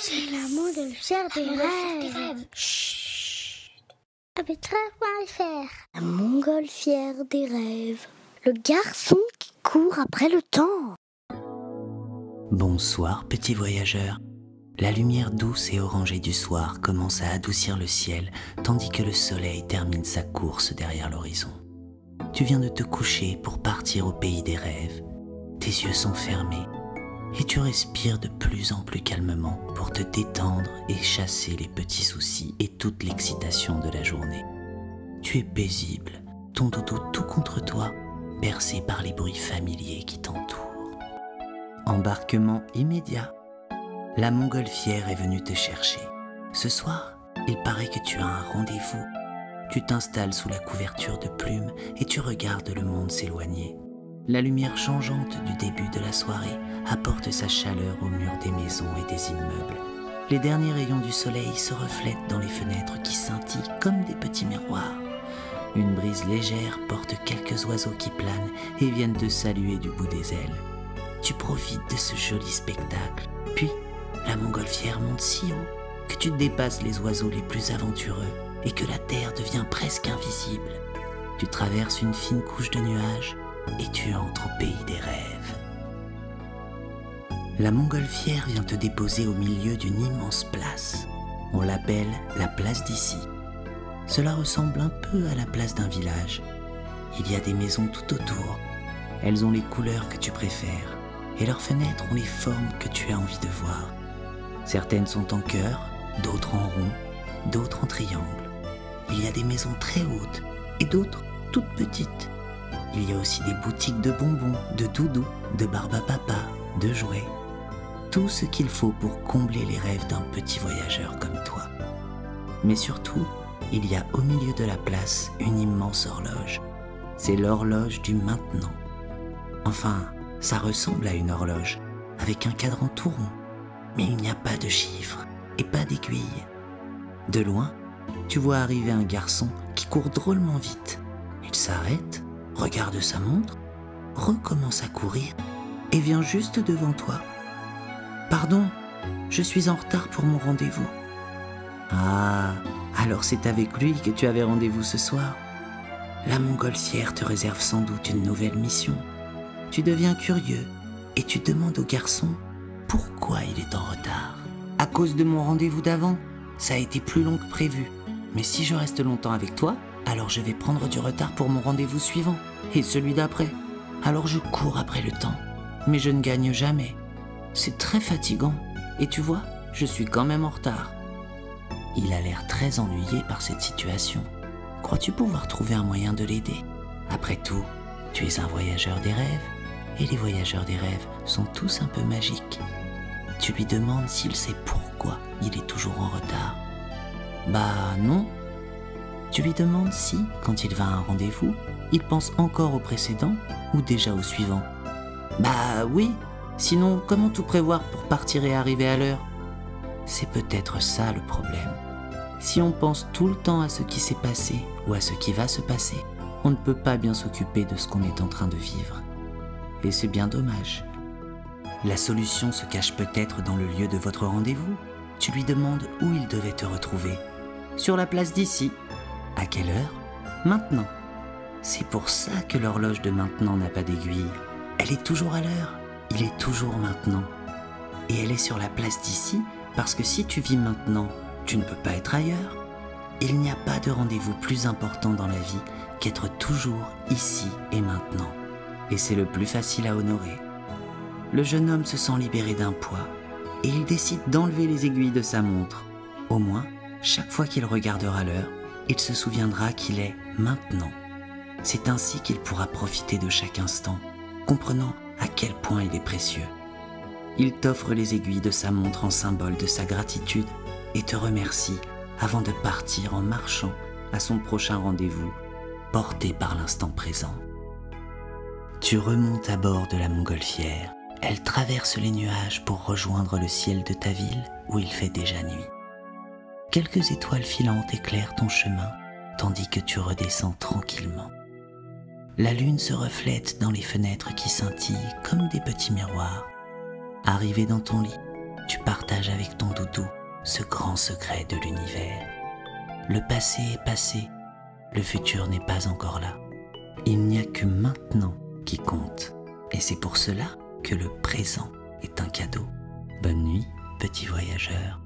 C'est la montgolfière des rêves. Chut. Arbitrage.fr. La montgolfière des rêves. Le garçon qui court après le temps. Bonsoir, petit voyageur. La lumière douce et orangée du soir commence à adoucir le ciel, tandis que le soleil termine sa course derrière l'horizon. Tu viens de te coucher pour partir au pays des rêves. Tes yeux sont fermés et tu respires de plus en plus calmement pour te détendre et chasser les petits soucis et toute l'excitation de la journée. Tu es paisible, ton doudou tout contre toi, bercé par les bruits familiers qui t'entourent. Embarquement immédiat. La montgolfière est venue te chercher. Ce soir, il paraît que tu as un rendez-vous. Tu t'installes sous la couverture de plumes et tu regardes le monde s'éloigner. La lumière changeante du début de la soirée apporte sa chaleur aux murs des maisons et des immeubles. Les derniers rayons du soleil se reflètent dans les fenêtres qui scintillent comme des petits miroirs. Une brise légère porte quelques oiseaux qui planent et viennent te saluer du bout des ailes. Tu profites de ce joli spectacle, puis la montgolfière monte si haut que tu dépasses les oiseaux les plus aventureux et que la terre devient presque invisible. Tu traverses une fine couche de nuages et tu entres au pays des rêves. La montgolfière vient te déposer au milieu d'une immense place. On l'appelle la place d'ici. Cela ressemble un peu à la place d'un village. Il y a des maisons tout autour. Elles ont les couleurs que tu préfères et leurs fenêtres ont les formes que tu as envie de voir. Certaines sont en cœur, d'autres en rond, d'autres en triangle. Il y a des maisons très hautes et d'autres toutes petites. Il y a aussi des boutiques de bonbons, de doudous, de barbe à papa, de jouets. Tout ce qu'il faut pour combler les rêves d'un petit voyageur comme toi. Mais surtout, il y a au milieu de la place une immense horloge. C'est l'horloge du maintenant. Enfin, ça ressemble à une horloge, avec un cadran tout rond. Mais il n'y a pas de chiffres et pas d'aiguille. De loin, tu vois arriver un garçon qui court drôlement vite. Il s'arrête, regarde sa montre, recommence à courir et vient juste devant toi. « Pardon, je suis en retard pour mon rendez-vous. » Ah, alors c'est avec lui que tu avais rendez-vous ce soir. La montgolfière te réserve sans doute une nouvelle mission. Tu deviens curieux et tu demandes au garçon pourquoi il est en retard. « À cause de mon rendez-vous d'avant, ça a été plus long que prévu. Mais si je reste longtemps avec toi, alors je vais prendre du retard pour mon rendez-vous suivant et celui d'après. Alors je cours après le temps, mais je ne gagne jamais. C'est très fatigant et tu vois, je suis quand même en retard. » Il a l'air très ennuyé par cette situation. Crois-tu pouvoir trouver un moyen de l'aider? Après tout, tu es un voyageur des rêves et les voyageurs des rêves sont tous un peu magiques. Tu lui demandes s'il sait pourquoi il est toujours en retard. Bah non. Tu lui demandes si, quand il va à un rendez-vous, il pense encore au précédent ou déjà au suivant. Bah oui, sinon comment tout prévoir pour partir et arriver à l'heure? C'est peut-être ça le problème. Si on pense tout le temps à ce qui s'est passé ou à ce qui va se passer, on ne peut pas bien s'occuper de ce qu'on est en train de vivre. Et c'est bien dommage. La solution se cache peut-être dans le lieu de votre rendez-vous. Tu lui demandes où il devait te retrouver. Sur la place d'ici. À quelle heure? Maintenant. C'est pour ça que l'horloge de maintenant n'a pas d'aiguille. Elle est toujours à l'heure. Il est toujours maintenant. Et elle est sur la place d'ici parce que si tu vis maintenant, tu ne peux pas être ailleurs. Il n'y a pas de rendez-vous plus important dans la vie qu'être toujours ici et maintenant. Et c'est le plus facile à honorer. Le jeune homme se sent libéré d'un poids et il décide d'enlever les aiguilles de sa montre. Au moins, chaque fois qu'il regardera l'heure, il se souviendra qu'il est maintenant. C'est ainsi qu'il pourra profiter de chaque instant, comprenant à quel point il est précieux. Il t'offre les aiguilles de sa montre en symbole de sa gratitude et te remercie avant de partir en marchant à son prochain rendez-vous, porté par l'instant présent. Tu remontes à bord de la montgolfière. Elle traverse les nuages pour rejoindre le ciel de ta ville où il fait déjà nuit. Quelques étoiles filantes éclairent ton chemin tandis que tu redescends tranquillement. La lune se reflète dans les fenêtres qui scintillent comme des petits miroirs. Arrivé dans ton lit, tu partages avec ton doudou ce grand secret de l'univers. Le passé est passé, le futur n'est pas encore là. Il n'y a que maintenant qui compte. Et c'est pour cela que le présent est un cadeau. Bonne nuit, petit voyageur.